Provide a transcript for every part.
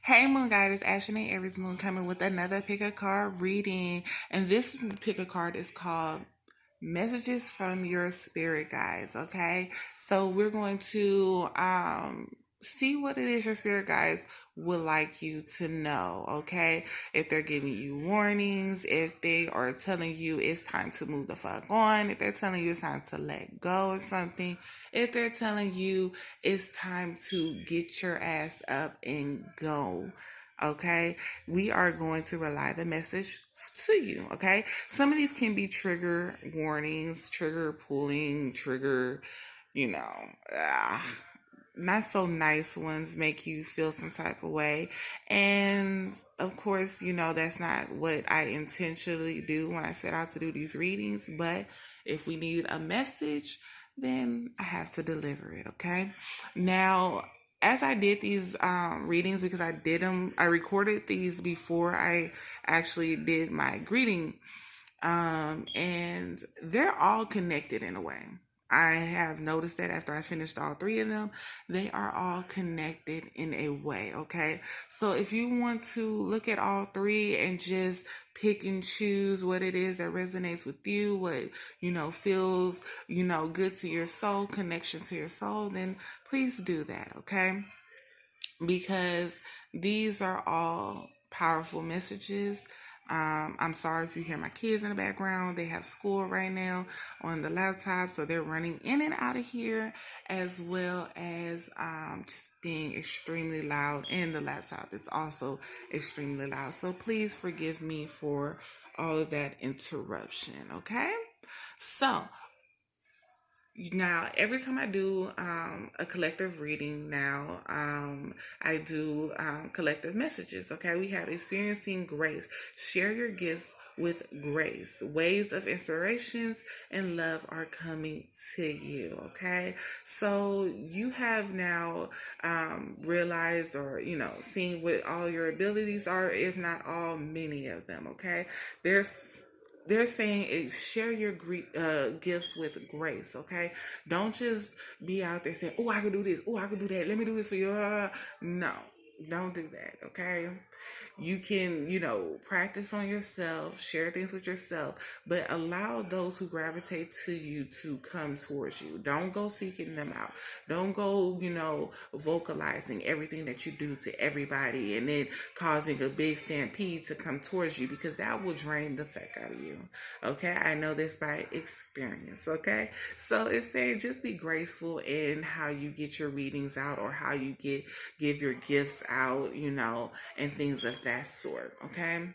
Hey Moon Guide, ASHANAE Aries Moon coming with another pick a card reading. And this pick a card is called Messages from Your Spirit Guides. Okay. So we're going to see what it is your spirit guides would like you to know. Okay. If they're giving you warnings, if they are telling you it's time to move the fuck on, if they're telling you it's time to let go of something, if they're telling you it's time to get your ass up and go. Okay, we are going to rely the message to you. Okay, some of these can be trigger warnings, trigger pulling, trigger, you know, not so nice ones make you feel some type of way. And of course, that's not what I intentionally do when I set out to do these readings. But if we need a message, then I have to deliver it. Okay. Now, as I did these readings, because I recorded these before I actually did my greeting, and they're all connected in a way. I have noticed that after I finished all three of them, they are all connected in a way, okay? So if you want to look at all three and just pick and choose what it is that resonates with you, what, feels, good to your soul, connection to your soul, then please do that, okay? Because these are all powerful messages. I'm sorry if you hear my kids in the background. They have school right now on the laptop, so they're running in and out of here, as well as just being extremely loud. And the laptop is also extremely loud. So please forgive me for all of that interruption, okay? So, now, every time I do a collective reading now, I do collective messages, okay? We have experiencing grace. Share your gifts with grace. Waves of inspirations and love are coming to you, okay? So you have now realized or, seen what all your abilities are, if not all, many of them, okay? They're saying is share your gifts with grace, okay? Don't just be out there saying, oh, I can do this. Oh, I can do that. Let me do this for you. No, don't do that, okay? You can, practice on yourself, share things with yourself, but allow those who gravitate to you to come towards you. Don't go seeking them out. Don't go, vocalizing everything that you do to everybody and then causing a big stampede to come towards you, because that will drain the fuck out of you. Okay? I know this by experience, okay? So it's saying just be graceful in how you get your readings out or how you give your gifts out, and things of that sort, okay?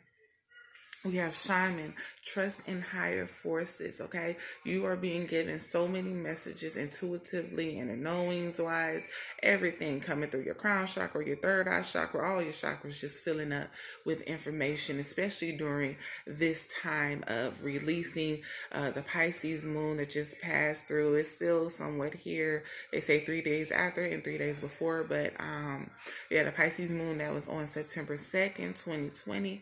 We have shaman, trust in higher forces, okay? You are being given so many messages intuitively and knowings wise, everything coming through your crown chakra, your third eye chakra, all your chakras just filling up with information, especially during this time of releasing the Pisces moon that just passed through. It's still somewhat here. They say 3 days after and 3 days before, but the Pisces moon that was on September 2nd, 2020,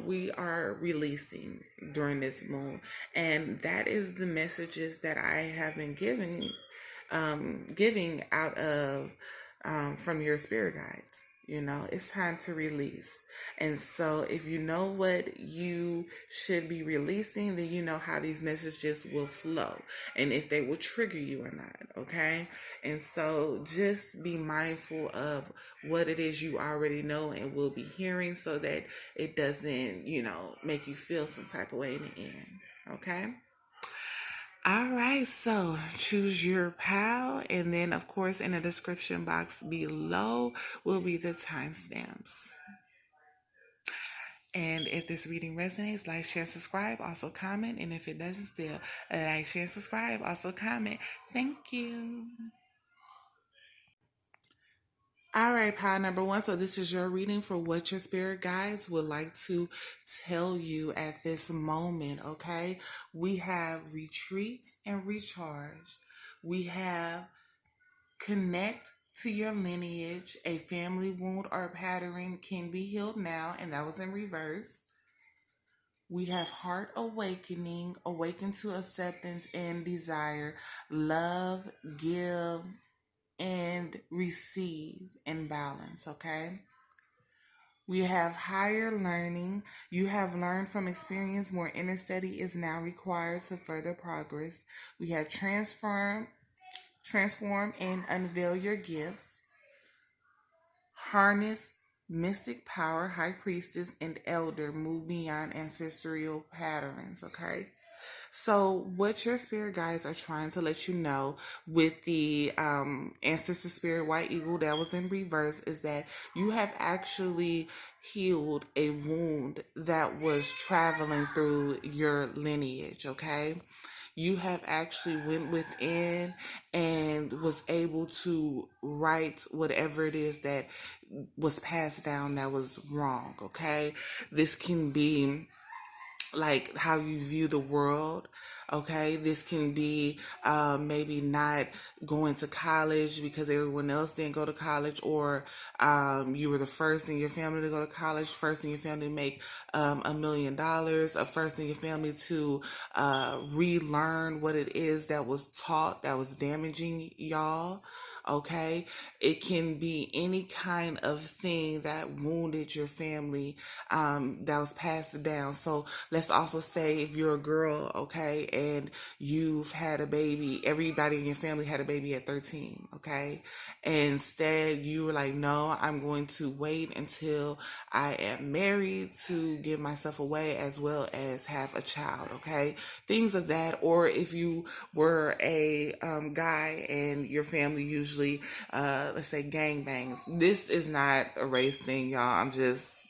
we are releasing during this moon, and that is the messages that I have been giving out of from your spirit guides. It's time to release. And so if you know what you should be releasing, then you know how these messages will flow and if they will trigger you or not, okay? And so just be mindful of what it is you already know and will be hearing, so that it doesn't, make you feel some type of way in the end, okay? All right, so choose your pal, and then, of course, in the description box below will be the timestamps. And if this reading resonates, like, share, subscribe, also comment. And if it doesn't, still like, share, subscribe, also comment. Thank you. All right, pile number one. So this is your reading for what your spirit guides would like to tell you at this moment, okay? We have retreat and recharge. We have connect to your lineage. A family wound or pattern can be healed now, and that was in reverse. We have heart awakening, awaken to acceptance and desire, love, give, and receive in balance, okay? We have higher learning. You have learned from experience. More inner study is now required to further progress. We have transform and unveil your gifts. Harness mystic power. High priestess and elder move beyond ancestral patterns. Okay. So, what your spirit guides are trying to let you know with the ancestor spirit white eagle that was in reverse is that you have actually healed a wound that was traveling through your lineage, okay? You have actually went within and was able to right whatever it is that was passed down that was wrong, okay? This can be like how you view the world. Okay, this can be maybe not going to college because everyone else didn't go to college, or you were the first in your family to go to college, first in your family to make $1 million, first in your family to relearn what it is that was taught that was damaging y'all. Okay, it can be any kind of thing that wounded your family, that was passed down. So let's also say if you're a girl, okay, and you've had a baby, everybody in your family had a baby at 13, okay? And instead, you were like, no, I'm going to wait until I am married to give myself away as well as have a child, okay? Things of that. Or if you were a guy and your family usually, let's say, gangbangs. This is not a race thing, y'all. I'm just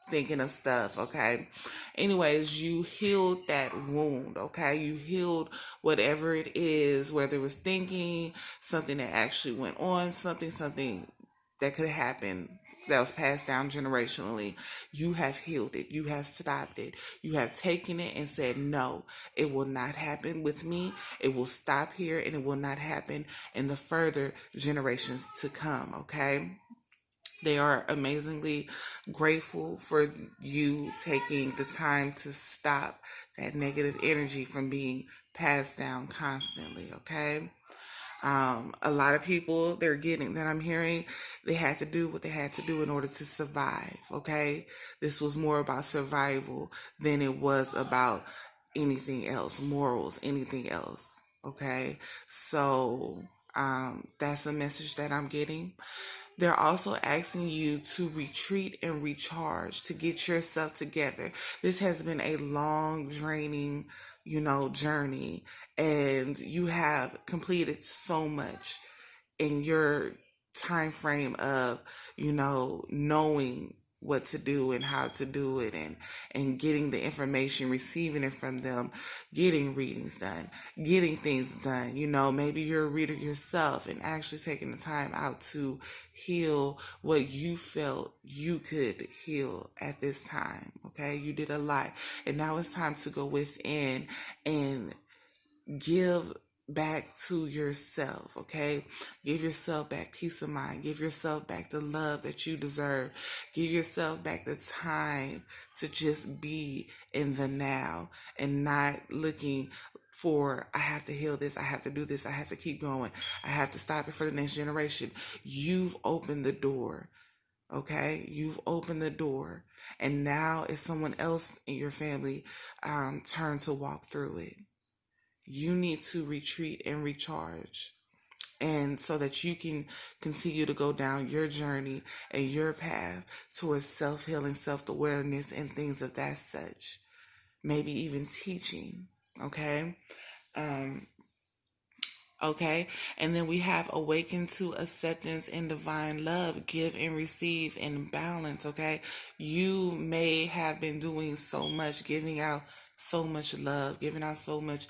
thinking of stuff, okay? Anyways, you healed that wound, okay? You healed whatever it is, whether it was thinking, something that actually went on, something that could happen that was passed down generationally. You have healed it. You have stopped it. You have taken it and said, no, it will not happen with me. It will stop here and it will not happen in the further generations to come, okay? They are amazingly grateful for you taking the time to stop that negative energy from being passed down constantly, okay? A lot of people they're getting that I'm hearing, they had to do what they had to do in order to survive, okay? This was more about survival than it was about anything else, morals, anything else, okay? So, that's a message that I'm getting. They're also asking you to retreat and recharge, to get yourself together. This has been a long, draining, journey, and you have completed so much in your time frame of, knowing what to do and how to do it, and getting the information, receiving it from them, getting readings done, getting things done. Maybe you're a reader yourself and actually taking the time out to heal what you felt you could heal at this time. Okay, you did a lot, and now it's time to go within and give back to yourself, okay? Give yourself back peace of mind. Give yourself back the love that you deserve. Give yourself back the time to just be in the now and not looking for, I have to heal this, I have to do this, I have to keep going, I have to stop it for the next generation. You've opened the door, okay? You've opened the door, and now it's someone else in your family turn to walk through it. You need to retreat and recharge, and so that you can continue to go down your journey and your path towards self-healing, self-awareness, and things of that such. Maybe even teaching, okay? um Okay, and then we have awaken to acceptance and divine love, give and receive in balance. Okay, you may have been doing so much, giving out so much love, giving out so much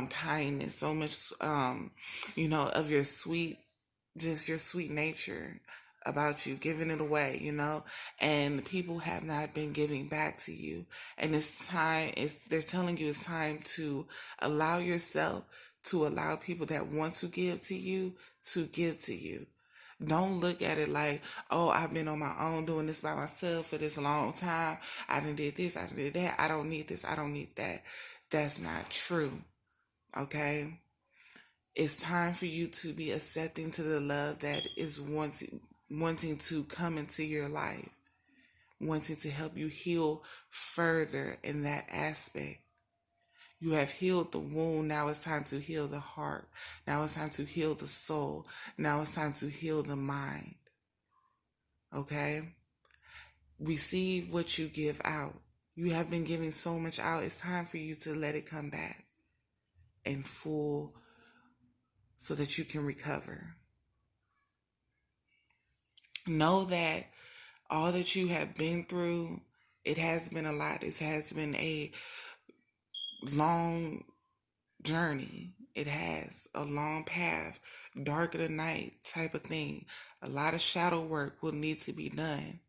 kindness, so much, of your sweet, just your sweet nature about you, giving it away, and people have not been giving back to you. And it's time, they're telling you it's time to allow yourself to allow people that want to give to you. Don't look at it like, oh, I've been on my own doing this by myself for this long time. I done did this, I done did that. I don't need this, I don't need that. That's not true. Okay? It's time for you to be accepting to the love that is wanting to come into your life. wanting to help you heal further in that aspect. You have healed the wound. Now it's time to heal the heart. Now it's time to heal the soul. Now it's time to heal the mind. Okay? Receive what you give out. You have been giving so much out. It's time for you to let it come back in full so that you can recover. Know that all that you have been through, it has been a lot. It has been a long journey. It has a long path, dark of the night type of thing. A lot of shadow work will need to be done.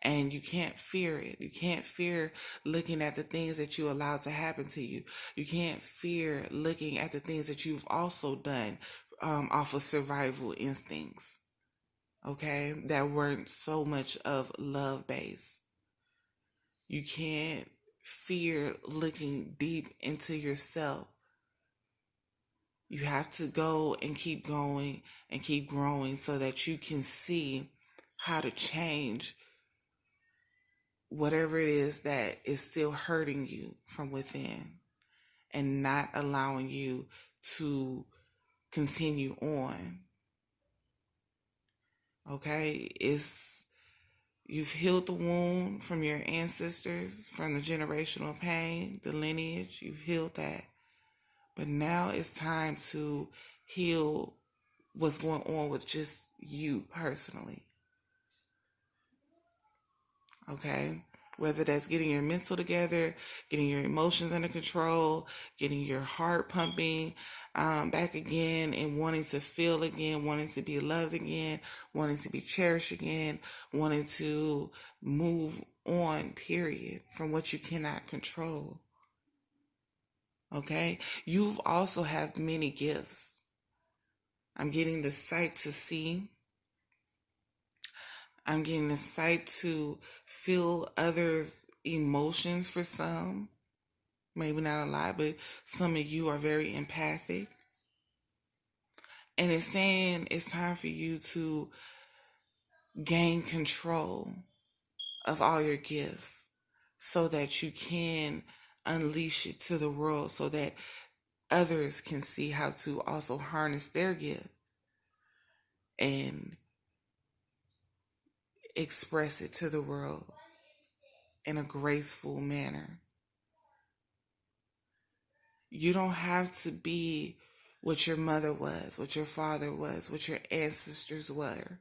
And you can't fear it. You can't fear looking at the things that you allowed to happen to you. You can't fear looking at the things that you've also done off of survival instincts. Okay? That weren't so much of love based. You can't fear looking deep into yourself. You have to go and keep going and keep growing so that you can see how to change whatever it is that is still hurting you from within and not allowing you to continue on. Okay? You've healed the wound from your ancestors, from the generational pain, the lineage. You've healed that. But now it's time to heal what's going on with just you personally. Okay? Whether that's getting your mental together, getting your emotions under control, getting your heart pumping back again, and wanting to feel again, wanting to be loved again, wanting to be cherished again, wanting to move on, period, from what you cannot control. Okay? You've also have many gifts. I'm getting the sight to see. I'm getting the sight to feel others' emotions for some. Maybe not a lot, but some of you are very empathic. And it's saying it's time for you to gain control of all your gifts so that you can unleash it to the world so that others can see how to also harness their gift and express it to the world in a graceful manner. You don't have to be what your mother was, what your father was, what your ancestors were.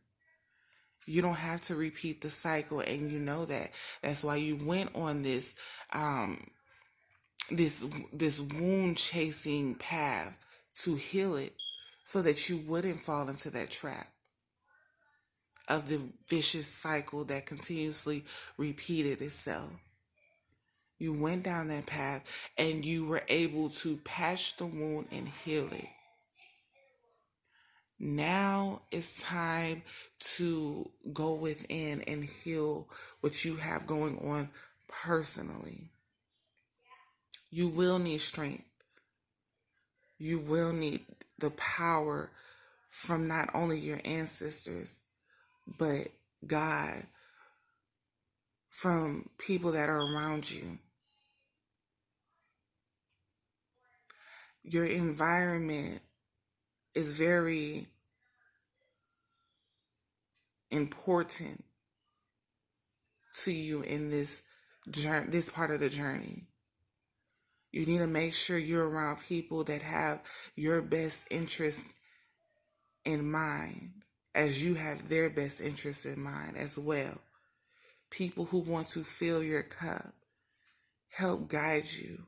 You don't have to repeat the cycle, and you know that. That's why you went on this this wound chasing path to heal it so that you wouldn't fall into that trap of the vicious cycle that continuously repeated itself. You went down that path and you were able to patch the wound and heal it. Now it's time to go within and heal what you have going on personally. You will need strength. You will need the power from not only your ancestors, but God, from people that are around you. Your environment is very important to you in this journey, this part of the journey. You need to make sure you're around people that have your best interest in mind as you have their best interest in mind as well. People who want to fill your cup, help guide you,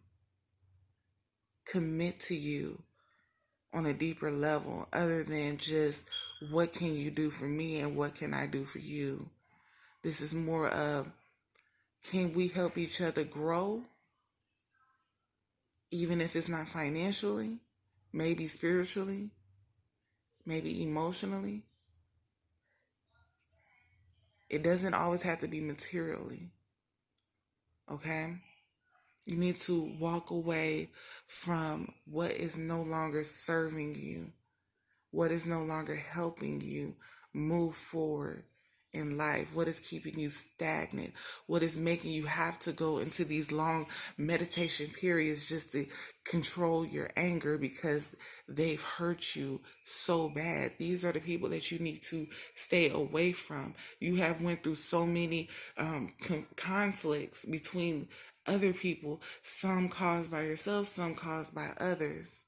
commit to you on a deeper level other than just what can you do for me and what can I do for you. This is more of, can we help each other grow? Even if it's not financially, maybe spiritually, maybe emotionally. It doesn't always have to be materially. Okay? You need to walk away from what is no longer serving you, what is no longer helping you move forward in life? What is keeping you stagnant? What is making you have to go into these long meditation periods just to control your anger because they've hurt you so bad? These are the people that you need to stay away from. You have went through so many conflicts between other people, some caused by yourself, some caused by others.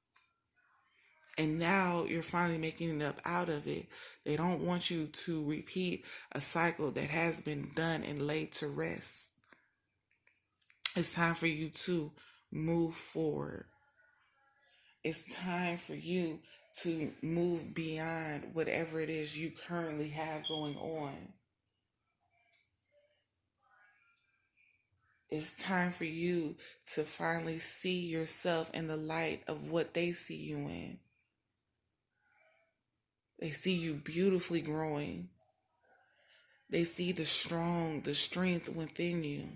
And now you're finally making it up out of it. They don't want you to repeat a cycle that has been done and laid to rest. It's time for you to move forward. It's time for you to move beyond whatever it is you currently have going on. It's time for you to finally see yourself in the light of what they see you in. They see you beautifully growing. They see the strength within you.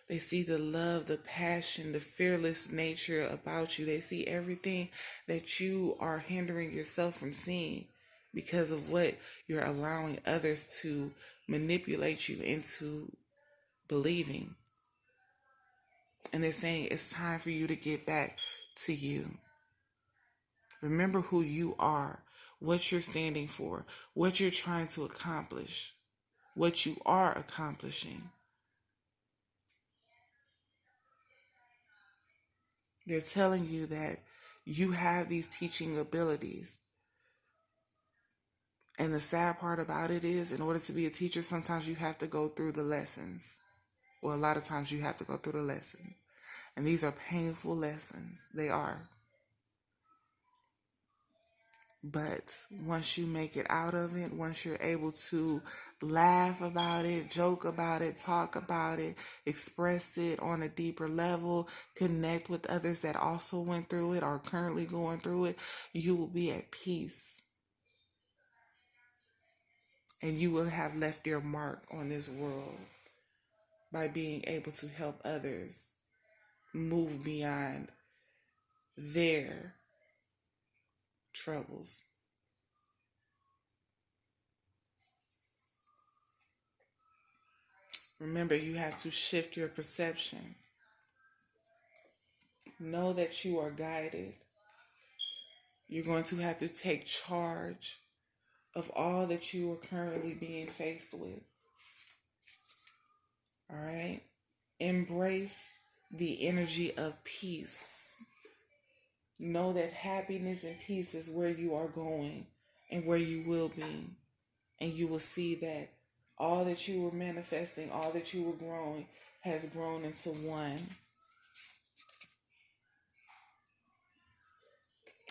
They see the love, the passion, the fearless nature about you. They see everything that you are hindering yourself from seeing because of what you're allowing others to manipulate you into believing. And they're saying it's time for you to get back to you. Remember who you are, what you're standing for, what you're trying to accomplish, what you are accomplishing. They're telling you that you have these teaching abilities. And the sad part about it is, in order to be a teacher, sometimes you have to go through the lessons. Well, a lot of times you have to go through the lessons. And these are painful lessons. They are. But once you make it out of it, once you're able to laugh about it, joke about it, talk about it, express it on a deeper level, connect with others that also went through it or are currently going through it, you will be at peace. And you will have left your mark on this world by being able to help others move beyond their troubles. Remember, you have to shift your perception. Know that you are guided. You're going to have to take charge of all that you are currently being faced with. All right? Embrace the energy of peace. Know that happiness and peace is where you are going and where you will be. And you will see that all that you were manifesting, all that you were growing, has grown into one.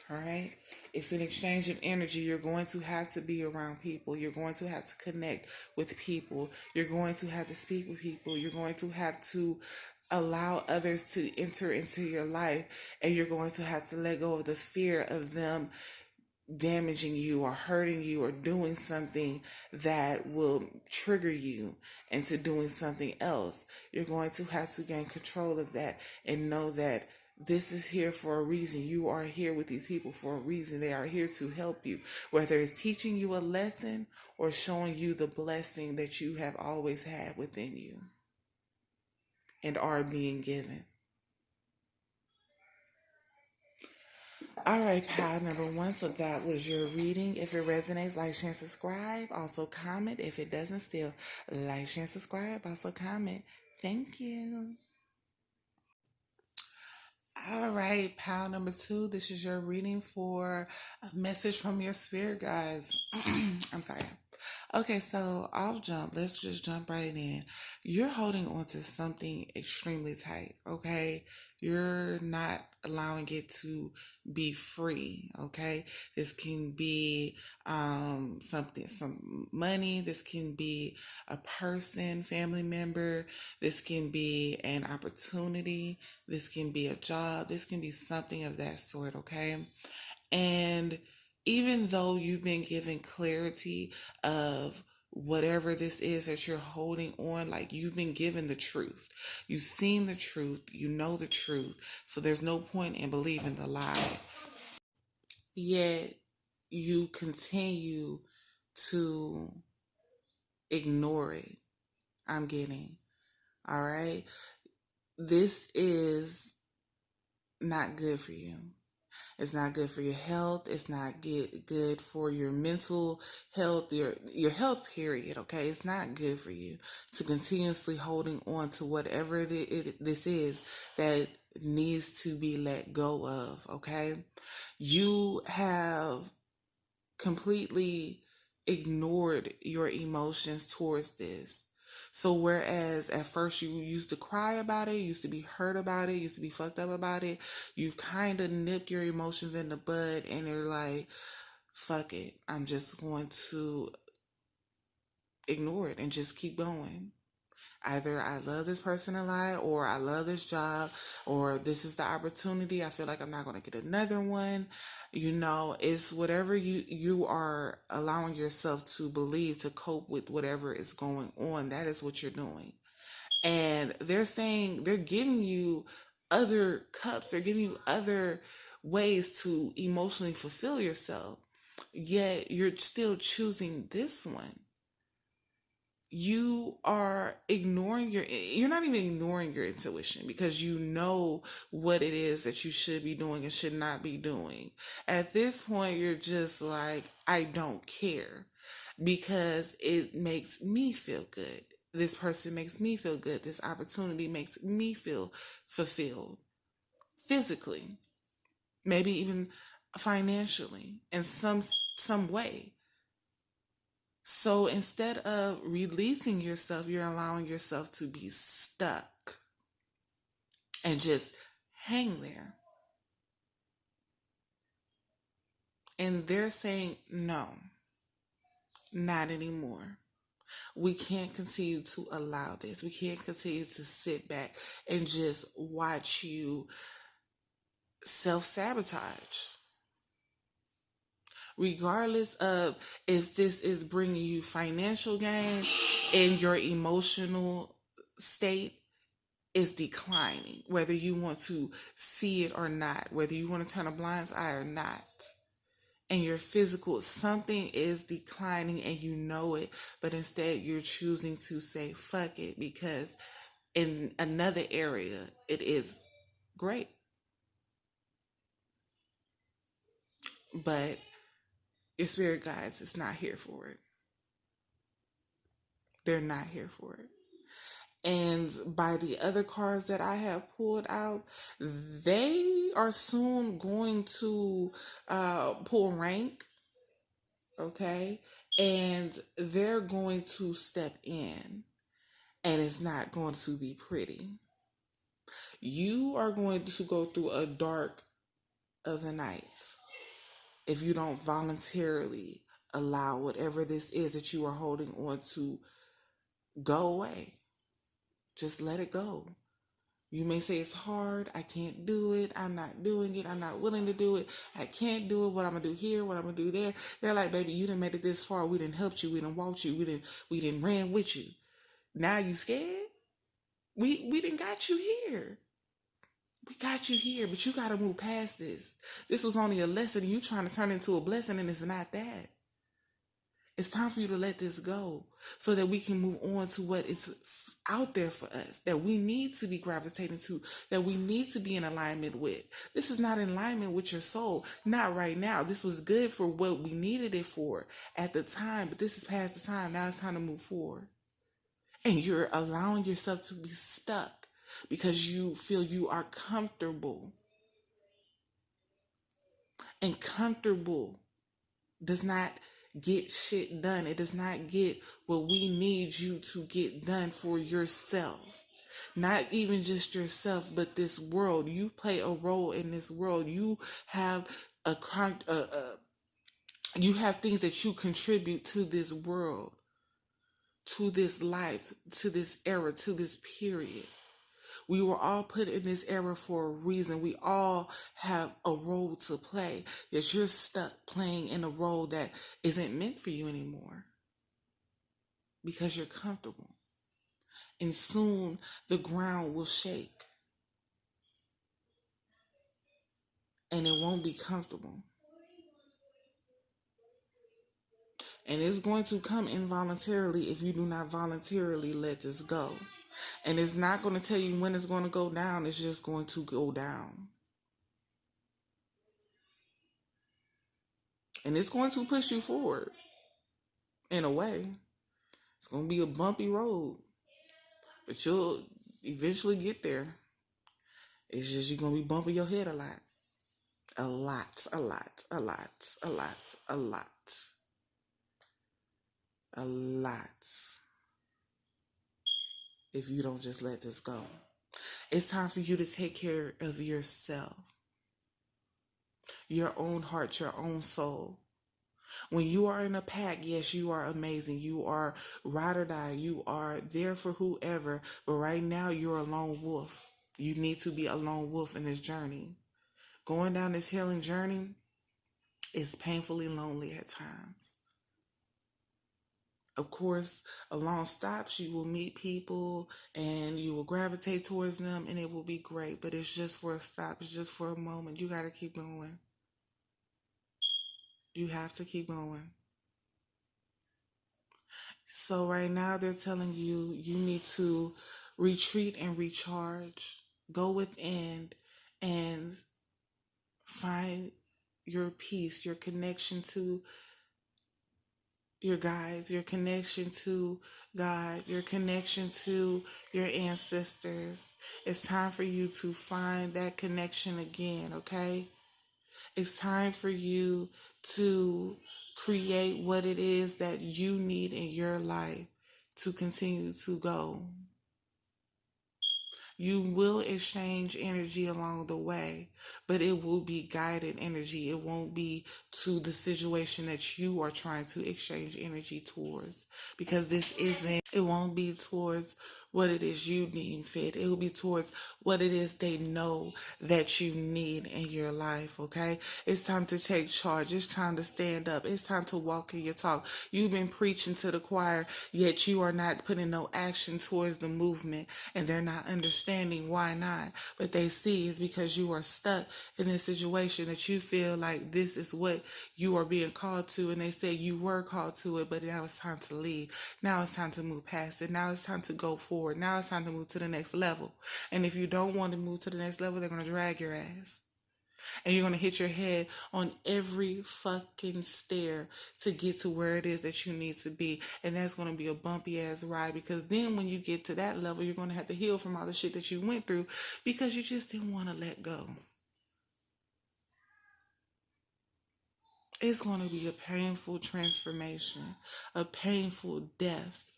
All right? It's an exchange of energy. You're going to have to be around people. You're going to have to connect with people. You're going to have to speak with people. You're going to have to allow others to enter into your life. And you're going to have to let go of the fear of them damaging you or hurting you or doing something that will trigger you into doing something else. You're going to have to gain control of that and know that this is here for a reason. You are here with these people for a reason. They are here to help you, whether it's teaching you a lesson or showing you the blessing that you have always had within you and are being given. All right, pal, number one. So that was your reading. If it resonates, like, share, and subscribe. Also comment. If it doesn't, still like, share, and subscribe. Also comment. Thank you. All right, pal number two. This is your reading for a message from your spirit guides. I'm sorry. Okay, so I'll jump. Let's just jump right in. You're holding on to something extremely tight, okay? You're not allowing it to be free, okay? This can be something, some money. This can be a person, family member. This can be an opportunity. This can be a job. This can be something of that sort, okay? And even though you've been given clarity of whatever this is that you're holding on, like, you've been given the truth, you've seen the truth, you know the truth, so there's no point in believing the lie, yet you continue to ignore it. I'm getting. All right. This is not good for you. It's not good for your health. It's not good for your mental health, your health period, okay? It's not good for you to continuously holding on to whatever this is that needs to be let go of, okay? You have completely ignored your emotions towards this. So whereas at first you used to cry about it, used to be hurt about it, used to be fucked up about it, you've kind of nipped your emotions in the bud and you're like, fuck it. I'm just going to ignore it and just keep going. Either I love this person a lot, or I love this job, or this is the opportunity. I feel like I'm not going to get another one. It's whatever you are allowing yourself to believe to cope with whatever is going on. That is what you're doing. And they're giving you other cups. They're giving you other ways to emotionally fulfill yourself. Yet you're still choosing this one. You're not even ignoring your intuition, because you know what it is that you should be doing and should not be doing. At this point, you're just like, I don't care, because it makes me feel good. This person makes me feel good. This opportunity makes me feel fulfilled physically, maybe even financially in some way. So instead of releasing yourself, you're allowing yourself to be stuck and just hang there. And they're saying, no, not anymore. We can't continue to allow this. We can't continue to sit back and just watch you self-sabotage. Regardless of if this is bringing you financial gain and your emotional state is declining, whether you want to see it or not, whether you want to turn a blind eye or not. And your physical, something is declining and you know it, but instead you're choosing to say fuck it, because in another area it is great. But your spirit guides is not here for it. They're not here for it. And by the other cards that I have pulled out, they are soon going to pull rank, okay? And they're going to step in, and it's not going to be pretty. You are going to go through a dark of the nights if you don't voluntarily allow whatever this is that you are holding on to go away. Just let it go. You may say it's hard. I can't do it. I'm not doing it. I'm not willing to do it. I can't do it. What I'm going to do here, what I'm going to do there. They're like, baby, you done made it this far. We didn't help you. We didn't walk you. We didn't ran with you. Now you scared? We didn't got you here. We got you here, but you got to move past this. This was only a lesson, and you trying to turn it into a blessing, and it's not that. It's time for you to let this go so that we can move on to what is out there for us, that we need to be gravitating to, that we need to be in alignment with. This is not in alignment with your soul. Not right now. This was good for what we needed it for at the time, but this is past the time. Now it's time to move forward. And you're allowing yourself to be stuck because you feel you are comfortable. And comfortable does not get shit done. It does not get what we need you to get done for yourself. Not even just yourself, but this world. You play a role in this world. You have you have things that you contribute to this world, to this life, to this era, to this period. We were all put in this era for a reason. We all have a role to play. Yet you're stuck playing in a role that isn't meant for you anymore because you're comfortable. And soon the ground will shake. And it won't be comfortable. And it's going to come involuntarily if you do not voluntarily let this go. And it's not going to tell you when it's going to go down. It's just going to go down. And it's going to push you forward in a way. It's going to be a bumpy road, but you'll eventually get there. It's just you're going to be bumping your head a lot. A lot, a lot, a lot, a lot, a lot. A lot. If you don't just let this go. It's time for you to take care of yourself. Your own heart, your own soul. When you are in a pack, yes, you are amazing. You are ride or die. You are there for whoever. But right now, you're a lone wolf. You need to be a lone wolf in this journey. Going down this healing journey is painfully lonely at times. Of course, along stops, you will meet people and you will gravitate towards them and it will be great. But it's just for a stop. It's just for a moment. You got to keep going. You have to keep going. So right now they're telling you you need to retreat and recharge. Go within and find your peace, your connection to your guides, your connection to God, your connection to your ancestors. It's time for you to find that connection again, okay? It's time for you to create what it is that you need in your life to continue to go. You will exchange energy along the way, but it will be guided energy. It won't be to the situation that you are trying to exchange energy towards, because it won't be towards what it is you deem fit. It will be towards what it is they know that you need in your life, okay? It's time to take charge. It's time to stand up. It's time to walk in your talk. You've been preaching to the choir, yet you are not putting no action towards the movement, and they're not understanding why not. But they see it's because you are stuck in this situation that you feel like this is what you are being called to, and they say you were called to it, but now it's time to leave. Now it's time to move past it. Now it's time to go forward. Now it's time to move to the next level. And if you don't want to move to the next level, they're going to drag your ass. And you're going to hit your head on every fucking stair to get to where it is that you need to be. And that's going to be a bumpy ass ride, because then when you get to that level, you're going to have to heal from all the shit that you went through because you just didn't want to let go. It's going to be a painful transformation, a painful death.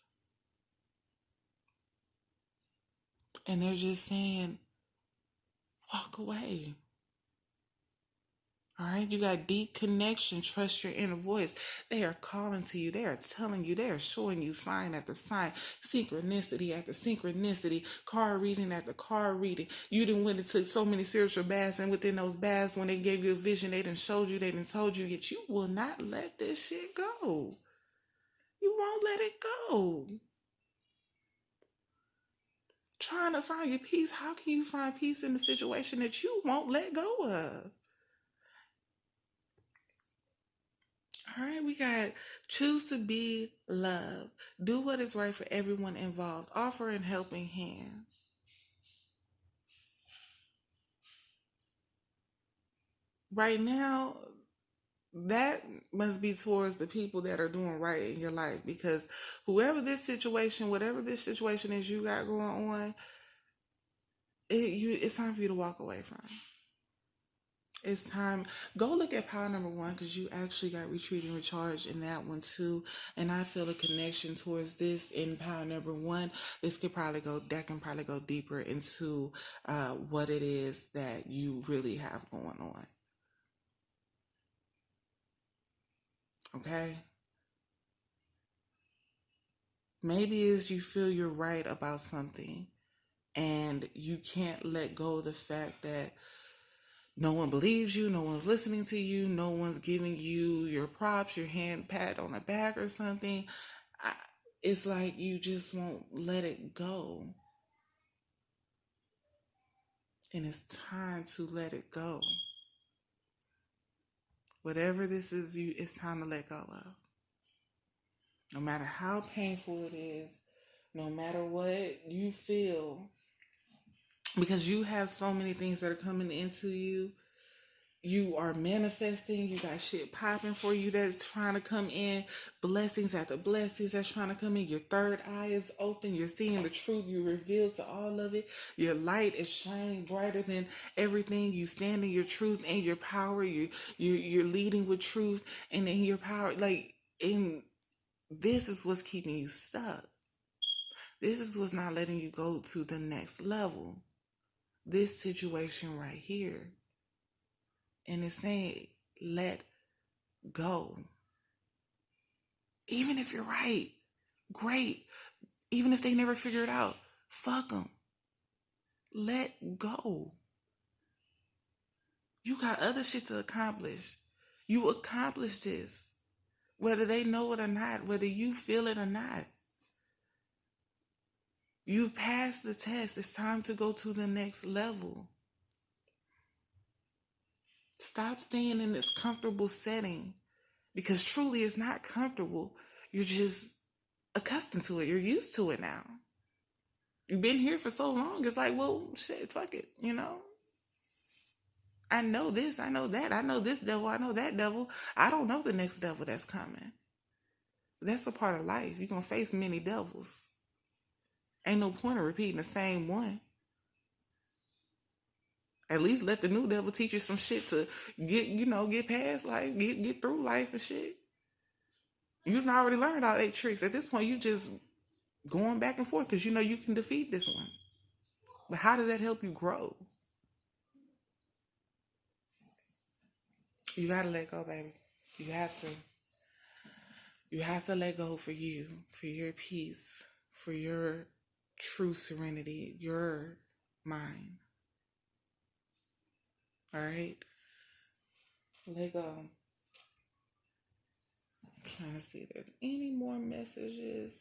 And they're just saying, walk away. All right, you got deep connection. Trust your inner voice. They are calling to you. They are telling you. They are showing you sign after sign, synchronicity after synchronicity, card reading after card reading. You done went into so many spiritual baths, and within those baths, when they gave you a vision, they done showed you, they done told you, yet you will not let this shit go. You won't let it go. Trying to find your peace. How can you find peace in the situation that you won't let go of? All right, we got choose to be love. Do what is right for everyone involved. Offer a helping hand. Right now, that must be towards the people that are doing right in your life, because whatever this situation is you got going on, it's time for you to walk away from. It's time. Go look at pile number 1, because you actually got retreat and recharge in that one too. And I feel a connection towards this in pile number 1. That can probably go deeper into what it is that you really have going on. Okay? Maybe as you feel you're right about something and you can't let go of the fact that no one believes you, no one's listening to you, no one's giving you your props, your hand pat on the back or something. It's like you just won't let it go. And it's time to let it go. Whatever this is, it's time to let go of. No matter how painful it is, no matter what you feel, because you have so many things that are coming into you. You are manifesting. You got shit popping for you that's trying to come in. Blessings after blessings that's trying to come in. Your third eye is open. You're seeing the truth. You reveal to all of it. Your light is shining brighter than everything. You stand in your truth and your power. You're leading with truth and in your power. Like, and this is what's keeping you stuck. This is what's not letting you go to the next level. This situation right here. And it's saying, let go. Even if you're right, great. Even if they never figure it out, fuck them. Let go. You got other shit to accomplish. You accomplish this. Whether they know it or not, whether you feel it or not. You passed the test. It's time to go to the next level. Stop staying in this comfortable setting. Because truly it's not comfortable. You're just accustomed to it. You're used to it now. You've been here for so long. It's like, well, shit, fuck it, you know? I know this, I know that. I know this devil, I know that devil. I don't know the next devil that's coming. That's a part of life. You're going to face many devils. Ain't no point of repeating the same one. At least let the new devil teach you some shit to get past life, get through life and shit. You done already learned all 8 tricks. At this point, you just going back and forth because you know you can defeat this one. But how does that help you grow? You gotta let go, baby. You have to. You have to let go for you, for your peace, for your true serenity, your mind. All right? Let go. I'm trying to see if there's any more messages.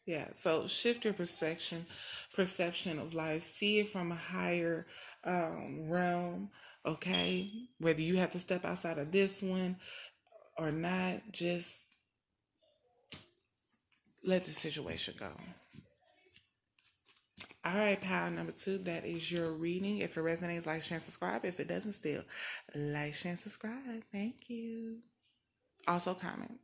Yeah, so shift your perception of life. See it from a higher realm, okay? Whether you have to step outside of this one or not, just let the situation go. All right, pile number 2, that is your reading. If it resonates, like, share, and subscribe. If it doesn't, still like, share, and subscribe. Thank you. Also, comment.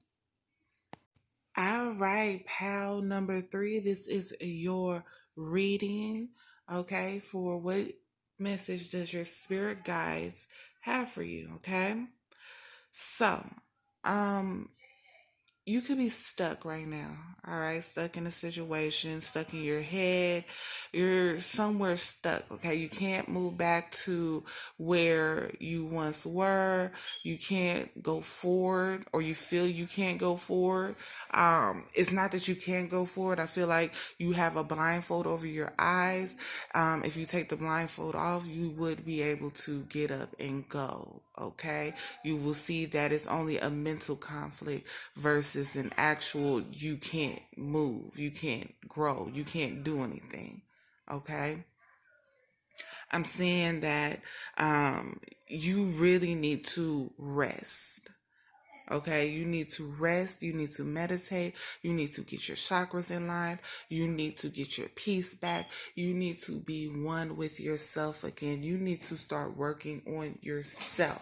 All right, pal number 3, this is your reading, okay, for what message does your spirit guides have for you, okay? So, you could be stuck right now, all right? Stuck in a situation, stuck in your head. You're somewhere stuck, okay? You can't move back to where you once were. You can't go forward, or you feel you can't go forward. It's not that you can't go forward. I feel like you have a blindfold over your eyes. If you take the blindfold off, you would be able to get up and go, okay? You will see that it's only a mental conflict versus an actual, you can't move, you can't grow, you can't do anything, okay? I'm saying that you really need to rest. Okay, you need to rest, you need to meditate, you need to get your chakras in line, you need to get your peace back, you need to be one with yourself again. You need to start working on yourself.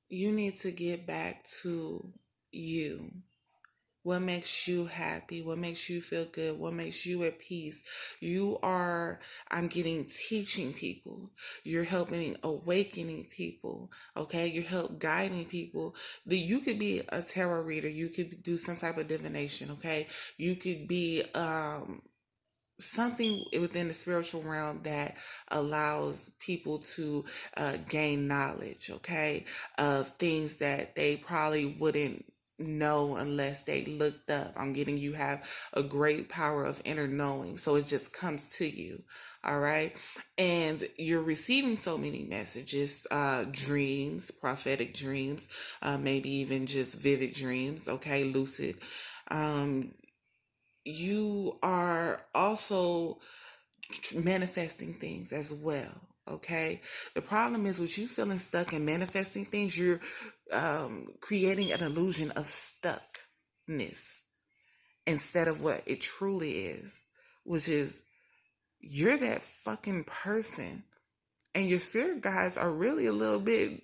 You need to get back to you. What makes you happy? What makes you feel good? What makes you at peace? I'm getting teaching people. You're helping awakening people. Okay. You're help guiding people. You could be a tarot reader. You could do some type of divination. Okay. You could be, something within the spiritual realm that allows people to gain knowledge, okay, of things that they probably wouldn't know unless they looked up. I'm getting you have a great power of inner knowing, so it just comes to you. All right, and you're receiving so many messages, dreams, prophetic dreams, maybe even just vivid dreams, okay, lucid. You are also manifesting things as well. Okay? The problem is with you feeling stuck and manifesting things, you're creating an illusion of stuckness instead of what it truly is, which is you're that fucking person. And your spirit guides are really a little bit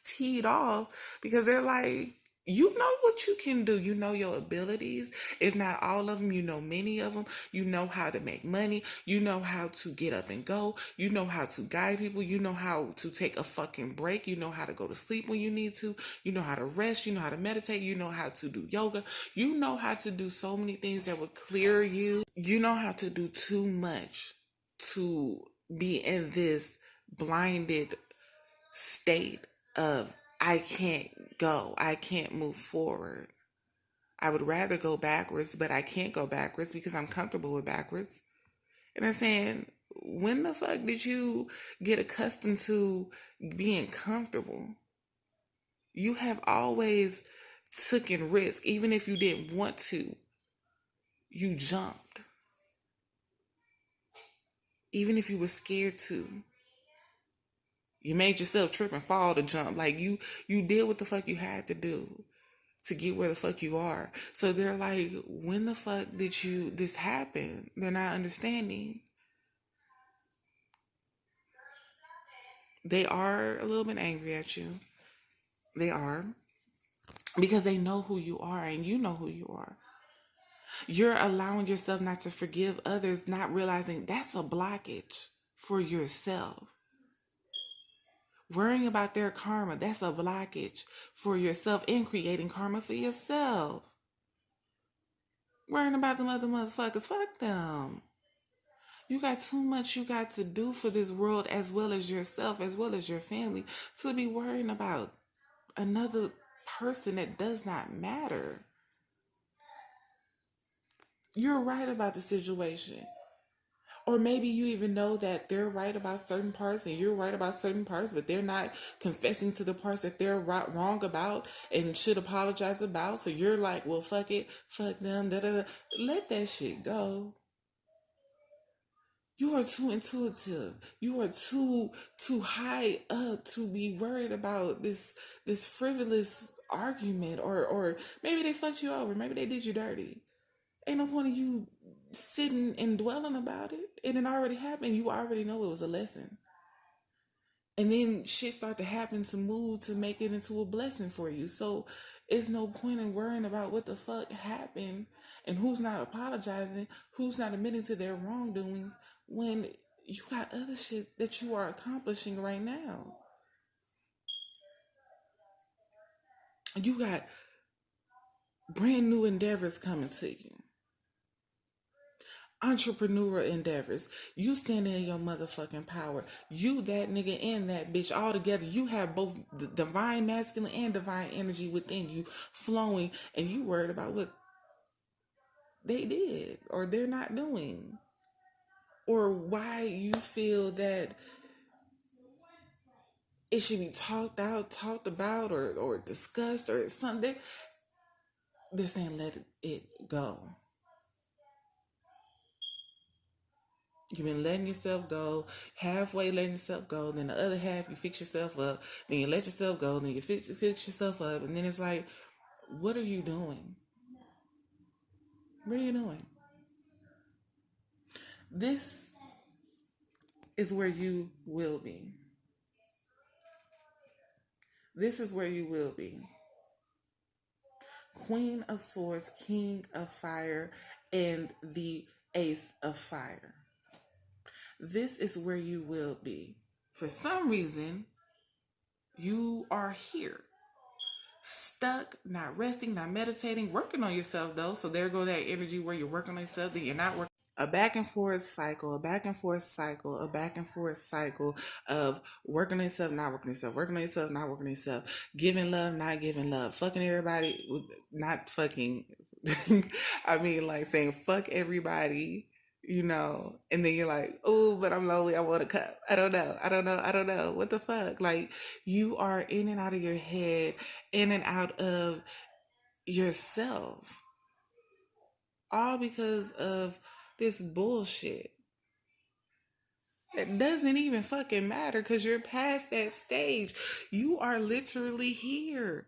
teed off because they're like, you know what you can do. You know your abilities. If not all of them, you know many of them. You know how to make money. You know how to get up and go. You know how to guide people. You know how to take a fucking break. You know how to go to sleep when you need to. You know how to rest. You know how to meditate. You know how to do yoga. You know how to do so many things that would clear you. You know how to do too much to be in this blinded state of I can't go, I can't move forward. I would rather go backwards, but I can't go backwards because I'm comfortable with backwards. And I'm saying, when the fuck did you get accustomed to being comfortable? You have always taken risk, even if you didn't want to. You jumped, even if you were scared to. You made yourself trip and fall to jump. Like you did what the fuck you had to do to get where the fuck you are. So they're like, when the fuck did this happen? They're not understanding. They are a little bit angry at you. They are. Because they know who you are and you know who you are. You're allowing yourself not to forgive others, not realizing that's a blockage for yourself. Worrying about their karma, that's a blockage for yourself and creating karma for yourself. Worrying about them other motherfuckers, fuck them. You got too much you got to do for this world as well as yourself, as well as your family, to be worrying about another person that does not matter. You're right about the situation. Or maybe you even know that they're right about certain parts and you're right about certain parts, but they're not confessing to the parts that they're wrong about and should apologize about. So you're like, well, fuck it, fuck them, da da da. Let that shit go. You are too intuitive. You are too high up to be worried about this frivolous argument, or maybe they fucked you over, maybe they did you dirty. Ain't no point of you sitting and dwelling about it. It had already happened. You already know it was a lesson. And then shit start to happen to move to make it into a blessing for you. So it's no point in worrying about what the fuck happened and who's not apologizing, who's not admitting to their wrongdoings when you got other shit that you are accomplishing right now. You got brand new endeavors coming to you. Entrepreneurial endeavors. You standing in your motherfucking power. You that nigga and that bitch all together. You have both the divine masculine and divine energy within you flowing, and you worried about what they did or they're not doing, or why you feel that it should be talked out, talked about, or discussed or something. They're saying let it go. You've been letting yourself go, halfway letting yourself go, then the other half you fix yourself up, then you let yourself go, then you fix yourself up, and then it's like, what are you doing? What are you doing? This is where you will be. This is where you will be. Queen of Swords, King of Fire, and the Ace of Fire. This is where you will be. For some reason, you are here. Stuck, not resting, not meditating, working on yourself though. So there go that energy where you're working on yourself, then you're not working. A back and forth cycle, a back and forth cycle, a back and forth cycle of working on yourself, not working on yourself, working on yourself, not working on yourself, giving love, not giving love, fucking everybody, not fucking. I mean, like saying fuck everybody, and then you're like, oh, but I'm lonely, I want a cup. I don't know. What the fuck? Like, you are in and out of your head, in and out of yourself, all because of this bullshit. It doesn't even fucking matter because you're past that stage. You are literally here.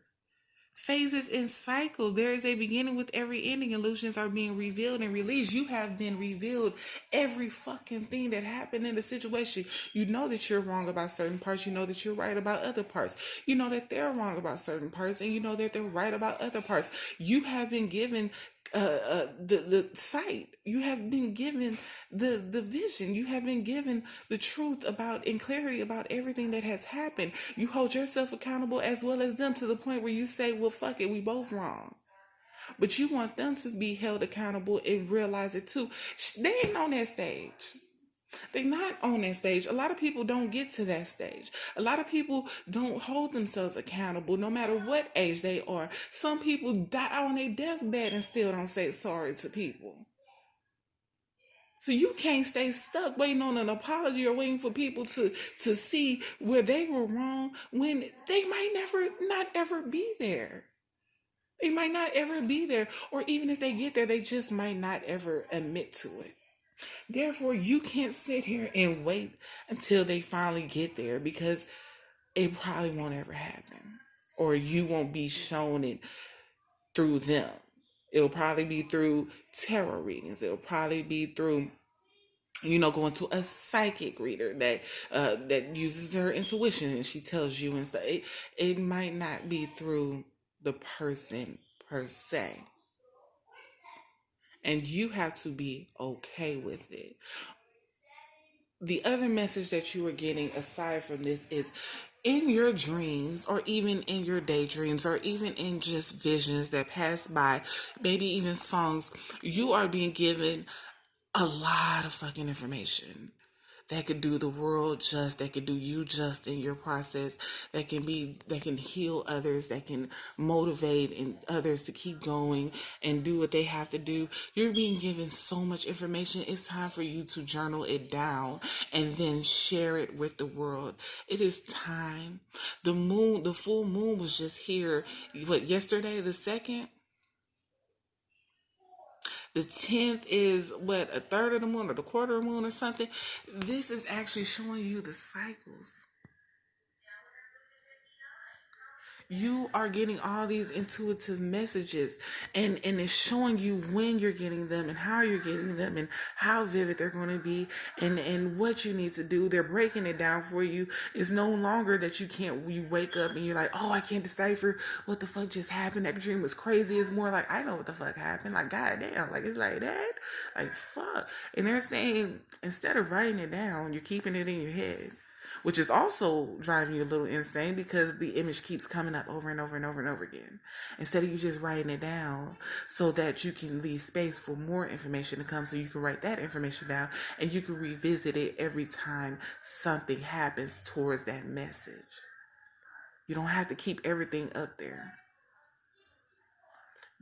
Phases and cycle. There is a beginning with every ending. Illusions are being revealed and released. You have been revealed every fucking thing that happened in the situation. You know that you're wrong about certain parts. You know that you're right about other parts. You know that they're wrong about certain parts, and you know that they're right about other parts. You have been given the sight. You have been given the vision. You have been given the truth about and clarity about everything that has happened. You hold yourself accountable as well as them to the point where you say, well, fuck it, we both wrong. But you want them to be held accountable and realize it too. They ain't on that stage. They're not on that stage. A lot of people don't get to that stage. A lot of people don't hold themselves accountable no matter what age they are. Some people die on their deathbed and still don't say sorry to people. So you can't stay stuck waiting on an apology or waiting for people to see where they were wrong when they might never not ever be there. They might not ever be there. Or even if they get there, they just might not ever admit to it. Therefore, you can't sit here and wait until they finally get there because it probably won't ever happen. Or you won't be shown it through them. It'll probably be through tarot readings. It'll probably be through going to a psychic reader that uses her intuition and she tells you and stuff. It might not be through the person per se. And you have to be okay with it. The other message that you are getting aside from this is in your dreams or even in your daydreams or even in just visions that pass by, maybe even songs, you are being given a lot of fucking information that could do the world just, that could do you just in your process, that can heal others, that can motivate and others to keep going and do what they have to do. You're being given so much information. It's time for you to journal it down and then share it with the world. It is time. The full moon was just here, yesterday, the 2nd? The 10th is a third of the moon or the quarter of the moon or something. This is actually showing you the cycles. You are getting all these intuitive messages and it's showing you when you're getting them and how you're getting them and how vivid they're going to be and what you need to do. They're breaking it down for you. It's no longer that you wake up and you're like, oh, I can't decipher what the fuck just happened. That dream was crazy. It's more like, I know what the fuck happened. Like, goddamn, like it's like that. Like, fuck. And they're saying, instead of writing it down, you're keeping it in your head, which is also driving you a little insane because the image keeps coming up over and over and over and over again. Instead of you just writing it down so that you can leave space for more information to come, so you can write that information down and you can revisit it every time something happens towards that message. You don't have to keep everything up there.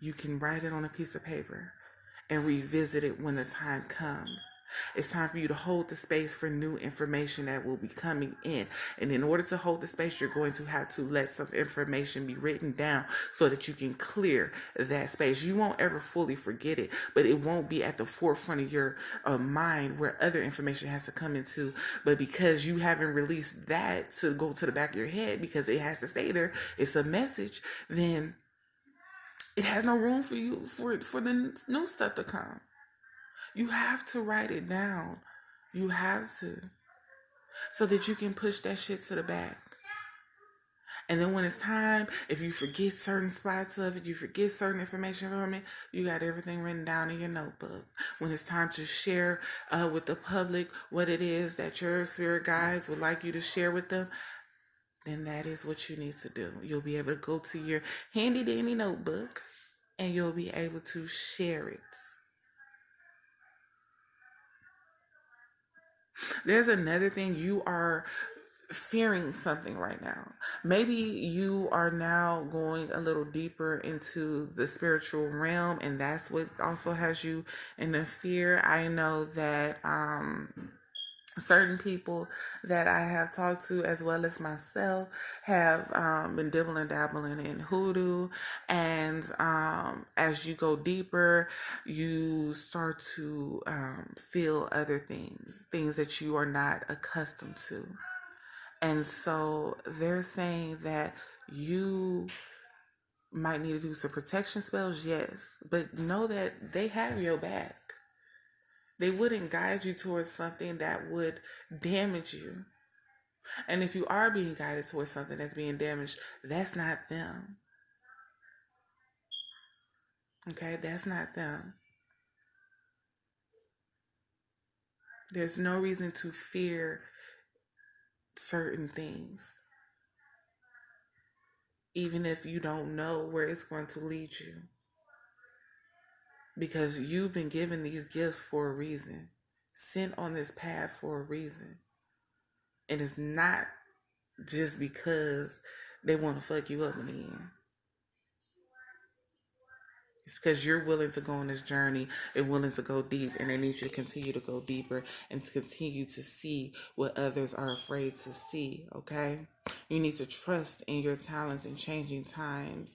You can write it on a piece of paper and revisit it when the time comes. It's time for you to hold the space for new information that will be coming in. And in order to hold the space, you're going to have to let some information be written down so that you can clear that space. You won't ever fully forget it, but it won't be at the forefront of your mind where other information has to come into. But because you haven't released that to go to the back of your head because it has to stay there, it's a message, then it has no room for you for the new stuff to come. You have to write it down. You have to. So that you can push that shit to the back. And then when it's time, if you forget certain spots of it, you forget certain information from it, you got everything written down in your notebook. When it's time to share with the public what it is that your spirit guides would like you to share with them, then that is what you need to do. You'll be able to go to your handy dandy notebook and you'll be able to share it. There's another thing. You are fearing something right now. Maybe you are now going a little deeper into the spiritual realm, and that's what also has you in the fear. I know that Certain people that I have talked to, as well as myself, have been dibbling dabbling in hoodoo, and as you go deeper, you start to feel other things that you are not accustomed to. And so they're saying that you might need to do some protection spells, yes, but know that they have your back. They wouldn't guide you towards something that would damage you. And if you are being guided towards something that's being damaged, that's not them. Okay, that's not them. There's no reason to fear certain things, even if you don't know where it's going to lead you. Because you've been given these gifts for a reason, sent on this path for a reason. And it's not just because they want to fuck you up in the end. It's because you're willing to go on this journey and willing to go deep, and they need you to continue to go deeper and to continue to see what others are afraid to see, okay? You need to trust in your talents in changing times,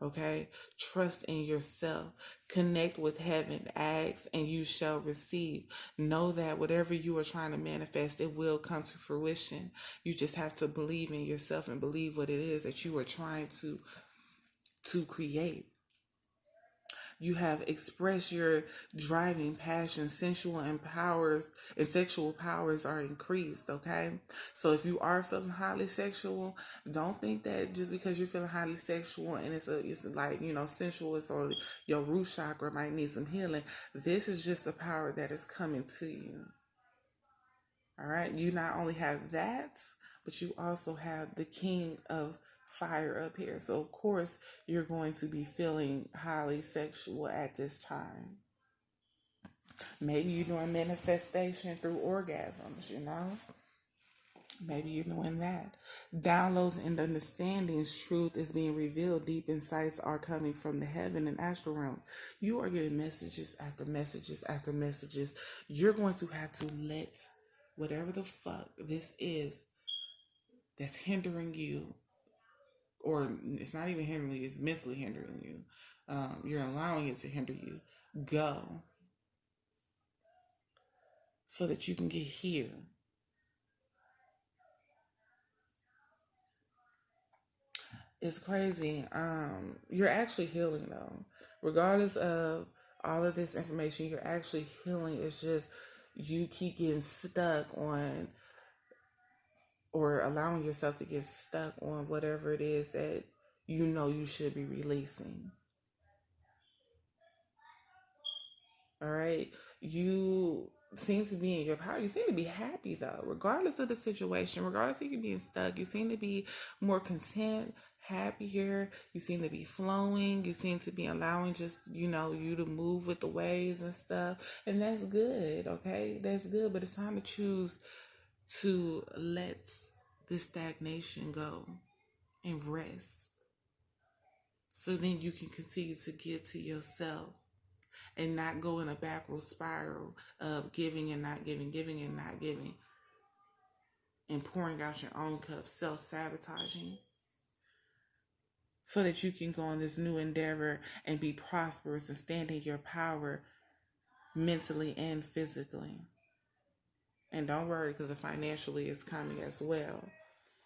okay? Trust in yourself. Connect with heaven. Ask and you shall receive. Know that whatever you are trying to manifest, it will come to fruition. You just have to believe in yourself and believe what it is that you are trying to create. You have expressed your driving passion, sensual and powers and sexual powers are increased, okay? So if you are feeling highly sexual, don't think that just because you're feeling highly sexual and it's like, sensuous, or your root chakra might need some healing. This is just a power that is coming to you. All right? You not only have that, but you also have the king of fire up here. So, of course, you're going to be feeling highly sexual at this time. Maybe you're doing manifestation through orgasms. Maybe you're doing that. Downloads and understandings, truth is being revealed. Deep insights are coming from the heaven and astral realm. You are getting messages after messages after messages. You're going to have to let whatever the fuck this is that's hindering you, or it's not even hindering you, it's mentally hindering you. You're allowing it to hinder you. Go. So that you can get here. It's crazy. You're actually healing though. Regardless of all of this information, you're actually healing. It's just you keep getting stuck on, or allowing yourself to get stuck on whatever it is that you should be releasing. All right. You seem to be in your power. You seem to be happy though, regardless of the situation, regardless of you being stuck. You seem to be more content, happier. You seem to be flowing. You seem to be allowing just, you to move with the waves and stuff. And that's good. Okay. That's good. But it's time to choose to let this stagnation go and rest. So then you can continue to get to yourself and not go in a backward spiral of giving and not giving, giving and not giving, and pouring out your own cup, self-sabotaging, so that you can go on this new endeavor and be prosperous and stand in your power mentally and physically. And don't worry, because the financially is coming as well.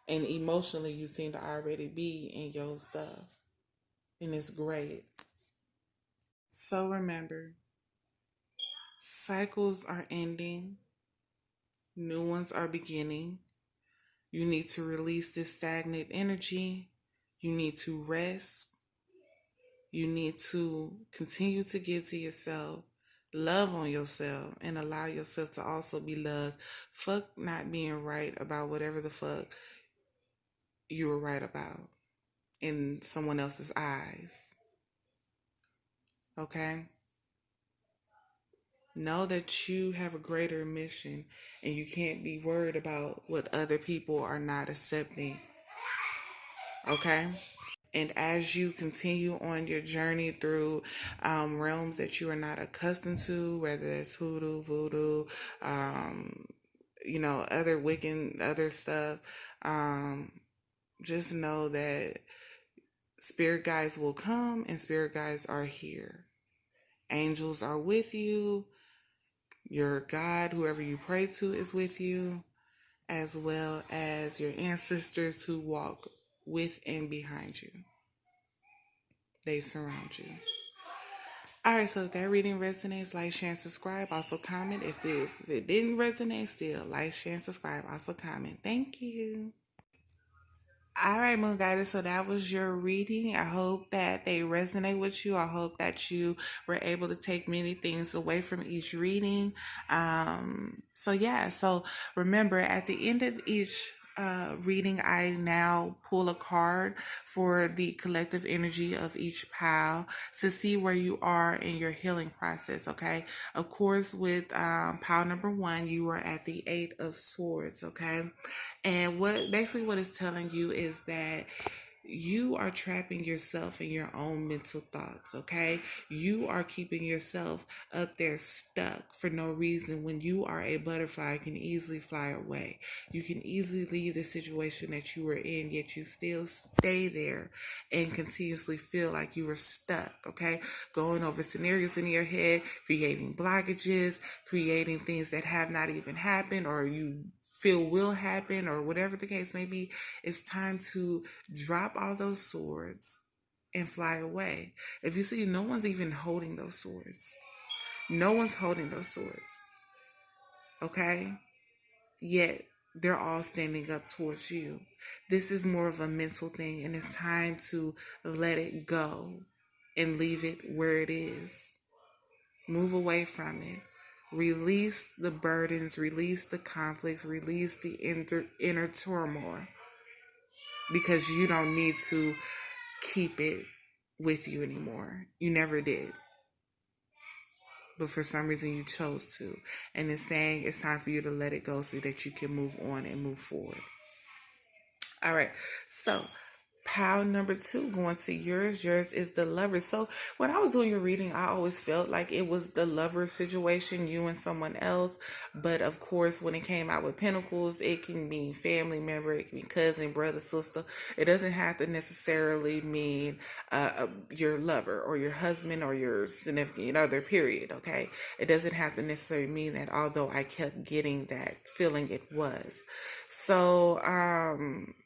And emotionally, you seem to already be in your stuff. And it's great. So remember, cycles are ending, new ones are beginning. You need to release this stagnant energy. You need to rest. You need to continue to give to yourself, love on yourself, and allow yourself to also be loved. Fuck not being right about whatever the fuck you were right about in someone else's eyes. Okay? Know that you have a greater mission and you can't be worried about what other people are not accepting. Okay? And as you continue on your journey through realms that you are not accustomed to, whether it's hoodoo, voodoo, um, other Wiccan, other stuff, um, just know that spirit guides will come and spirit guides are here. Angels are with you. Your God, whoever you pray to, is with you, as well as your ancestors who walk with and behind you. They surround you. All right, so if that reading resonates, like, share, and subscribe. Also comment. If it didn't resonate, still like, share, and subscribe. Also comment. Thank you. All right, Moon Guidance. So that was your reading. I hope that they resonate with you. I hope that you were able to take many things away from each reading. So remember, at the end of each reading, I now pull a card for the collective energy of each pile to see where you are in your healing process. Okay. Of course, with pile number 1, you are at the 8 of Swords. Okay. And what it's telling you is that you are trapping yourself in your own mental thoughts, okay? You are keeping yourself up there stuck for no reason. When you are a butterfly, you can easily fly away. You can easily leave the situation that you were in, yet you still stay there and continuously feel like you were stuck, okay? Going over scenarios in your head, creating blockages, creating things that have not even happened or you feel will happen or whatever the case may be. It's time to drop all those swords and fly away. If you see, no one's even holding those swords. No one's holding those swords. Okay? Yet they're all standing up towards you. This is more of a mental thing, and it's time to let it go and leave it where it is. Move away from it. Release the burdens, release the conflicts, release the inner turmoil, because you don't need to keep it with you anymore. You never did. But for some reason you chose to. And it's saying it's time for you to let it go so that you can move on and move forward. All right. So pile number 2 going to yours. Yours is the Lover. So when I was doing your reading, I always felt like it was the lover situation, you and someone else. But of course, when it came out with Pentacles, it can mean family member, it can mean cousin, brother, sister. It doesn't have to necessarily mean your lover or your husband or your significant other, period. Okay. It doesn't have to necessarily mean that, although I kept getting that feeling it was. So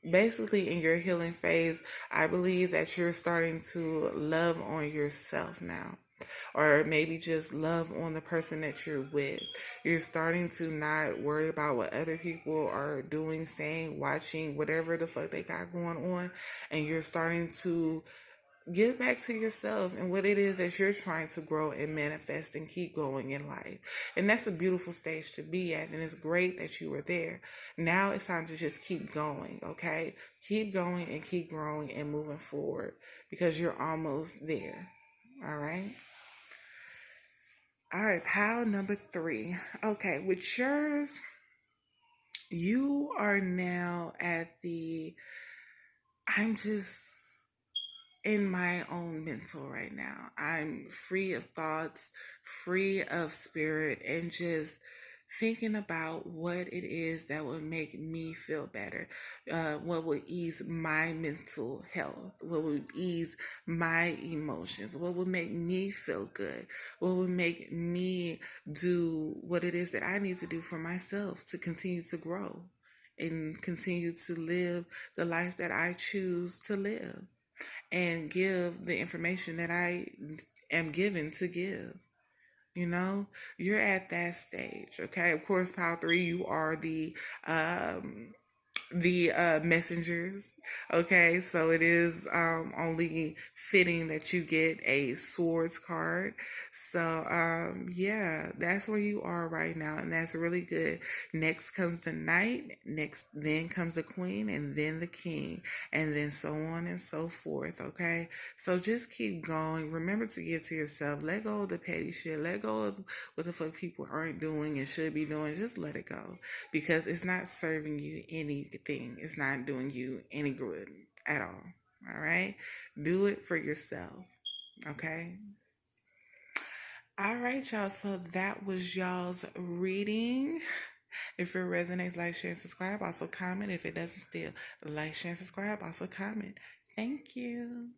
basically in your healing phase, I believe that you're starting to love on yourself now. Or maybe just love on the person that you're with. You're starting to not worry about what other people are doing, saying, watching, whatever the fuck they got going on. And you're starting to get back to yourself and what it is that you're trying to grow and manifest and keep going in life. And that's a beautiful stage to be at. And it's great that you were there. Now it's time to just keep going, okay? Keep going and keep growing and moving forward because you're almost there. All right? All right, pile number 3. Okay, with yours, you are now at the, I'm just in my own mental right now. I'm free of thoughts, free of spirit, and just thinking about what it is that would make me feel better, what would ease my mental health, what would ease my emotions, what would make me feel good, what would make me do what it is that I need to do for myself to continue to grow and continue to live the life that I choose to live and give the information that I am given to give. You know, you're at that stage. Okay. Of course, pile 3, you are the messengers. Okay, so it is only fitting that you get a swords card. So yeah, that's where you are right now, and that's really good. Next comes the knight, next then comes the queen, and then the king, and then so on and so forth. Okay, so just keep going. Remember to give to yourself. Let go of the petty shit. Let go of what the fuck people aren't doing and should be doing. Just let it go, because it's not serving you anything. It's not doing you any good at all. All right? Do it for yourself. Okay? All right, y'all. So that was y'all's reading. If it resonates, like, share, and subscribe. Also comment. If it doesn't still, like, share, and subscribe. Also comment. Thank you.